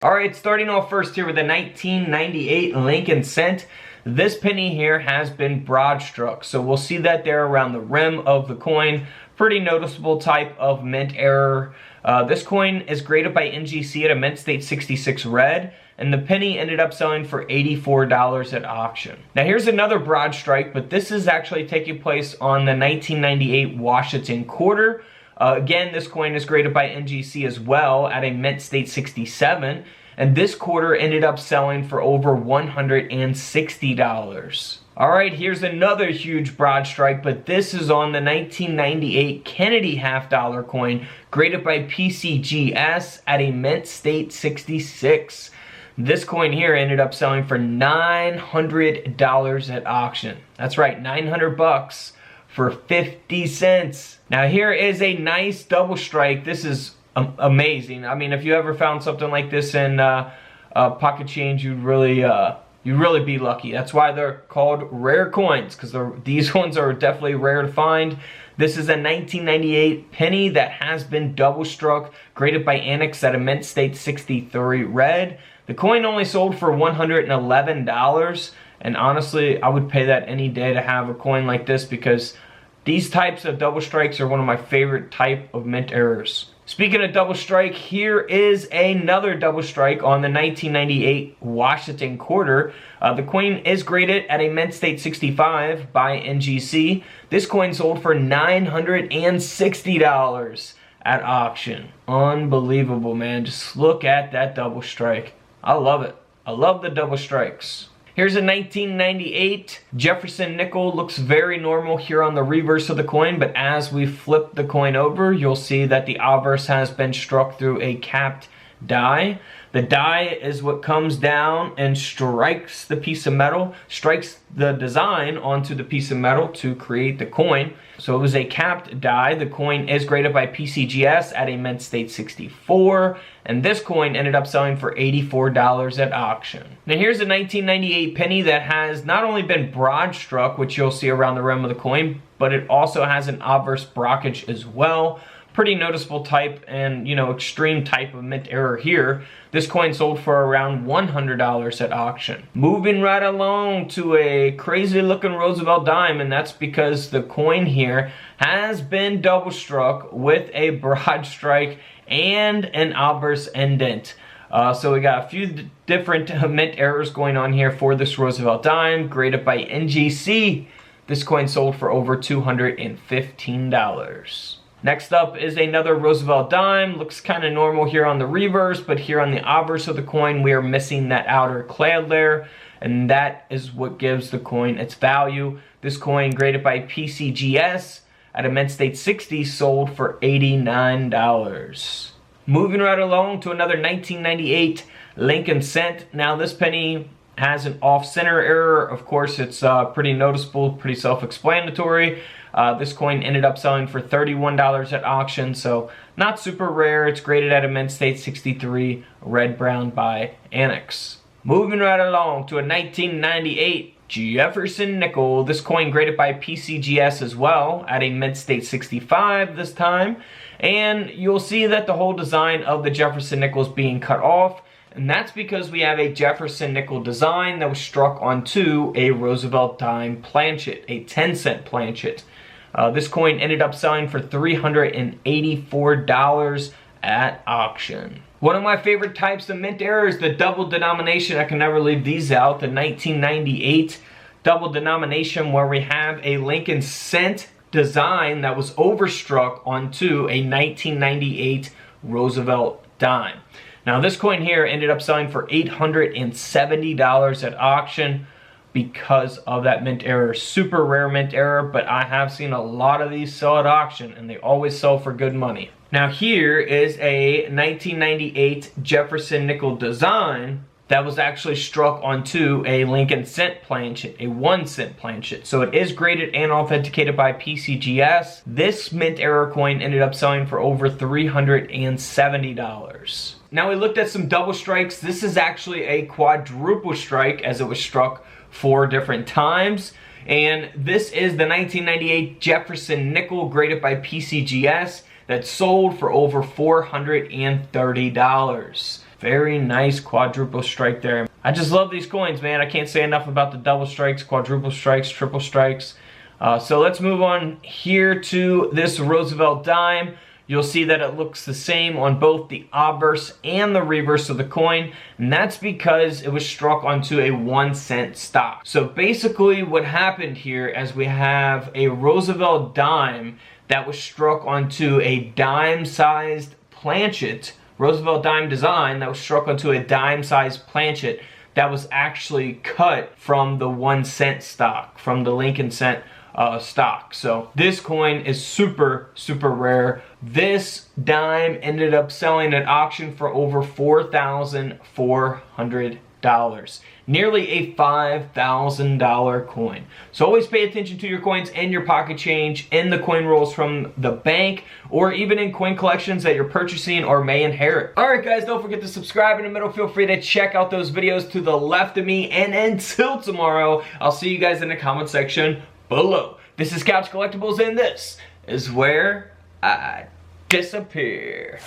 Alright, starting off first here with the 1998 Lincoln Cent. This penny here has been broad struck, so we'll see that there around the rim of the coin. Pretty noticeable type of mint error. This coin is graded by NGC at a mint state 66 red, and the penny ended up selling for $84 at auction. Now here's another broad strike, but this is actually taking place on the 1998 Washington quarter. Again, this coin is graded by NGC as well at a mint state 67, and this quarter ended up selling for over $160. Alright, here's another huge broad strike, but this is on the 1998 Kennedy half-dollar coin, graded by PCGS at a mint state 66. This coin here ended up selling for $900 at auction. That's right, 900 bucks for 50 cents. Now here is a nice double strike. This is amazing. I mean, if you ever found something like this in pocket change, you'd really be lucky. That's why they're called rare coins, because these ones are definitely rare to find. This is a 1998 penny that has been double struck, graded by Annex at a mint state 63 red. The coin only sold for $111, and honestly, I would pay that any day to have a coin like this, because these types of double strikes are one of my favorite type of mint errors. Speaking of double strike, here is another double strike on the 1998 Washington quarter. The coin is graded at a mint state 65 by NGC. This coin sold for $960 at auction. Unbelievable, man. Just look at that double strike. I love it. I love the double strikes. Here's a 1998 Jefferson nickel. Looks very normal here on the reverse of the coin, but as we flip the coin over, you'll see that the obverse has been struck through a capped die. The die is what comes down and strikes the piece of metal, strikes the design onto the piece of metal to create the coin. So it was a capped die. The coin is graded by PCGS at a mint state 64, and this coin ended up selling for $84 at auction. Now here's a 1998 penny that has not only been broad struck, which you'll see around the rim of the coin, but it also has an obverse brockage as well. Pretty noticeable type and, you know, extreme type of mint error here. This coin sold for around $100 at auction. Moving right along to a crazy looking Roosevelt dime, and that's because the coin here has been double struck with a broad strike and an obverse indent. So we got a few different mint errors going on here for this Roosevelt dime, graded by NGC. This coin sold for over $215. Next up is another Roosevelt dime. Looks kind of normal here on the reverse, but here on the obverse of the coin, we are missing that outer clad layer, and that is what gives the coin its value. This coin, graded by PCGS at a mint state 60, sold for $89. Moving right along to another 1998 Lincoln Cent. Now this penny has an off-center error. Of course, it's pretty noticeable, pretty self-explanatory. This coin ended up selling for $31 at auction, so not super rare. It's graded at a mint state 63, red-brown by Annex. Moving right along to a 1998 Jefferson nickel. This coin graded by PCGS as well at a mint state 65 this time. And you'll see that the whole design of the Jefferson nickel is being cut off. And that's because we have a Jefferson nickel design that was struck onto a Roosevelt dime planchet, a 10-cent planchet. This coin ended up selling for $384 at auction. One of my favorite types of mint error is the double denomination. I can never leave these out. The 1998 double denomination, where we have a Lincoln Cent design that was overstruck onto a 1998 Roosevelt dime. Now this coin here ended up selling for $870 at auction because of that mint error. Super rare mint error, but I have seen a lot of these sell at auction, and they always sell for good money. Now here is a 1998 Jefferson nickel design that was actually struck onto a Lincoln Cent planchet, a 1-cent planchet. So it is graded and authenticated by PCGS. This mint error coin ended up selling for over $370. Now we looked at some double strikes. This is actually a quadruple strike, as it was struck 4 different times. And this is the 1998 Jefferson nickel, graded by PCGS, that sold for over $430. Very nice quadruple strike there. I just love these coins, man. I can't say enough about the double strikes, quadruple strikes, triple strikes. So let's move on here to this Roosevelt dime. You'll see that it looks the same on both the obverse and the reverse of the coin, and that's because it was struck onto a 1-cent stock. So basically what happened here is we have a Roosevelt dime that was struck onto a dime-sized planchet, Roosevelt dime design that was struck onto a dime-sized planchet that was actually cut from the 1-cent stock, from the Lincoln cent stock. So this coin is super rare. This dime ended up selling at auction for over $4,400. Nearly a $5,000 coin. So always pay attention to your coins and your pocket change in the coin rolls from the bank, or even in coin collections that you're purchasing or may inherit. Alright guys, don't forget to subscribe in the middle. Feel free to check out those videos to the left of me, and until tomorrow, I'll see you guys in the comment section below. This is Couch Collectibles, and this is where I disappear.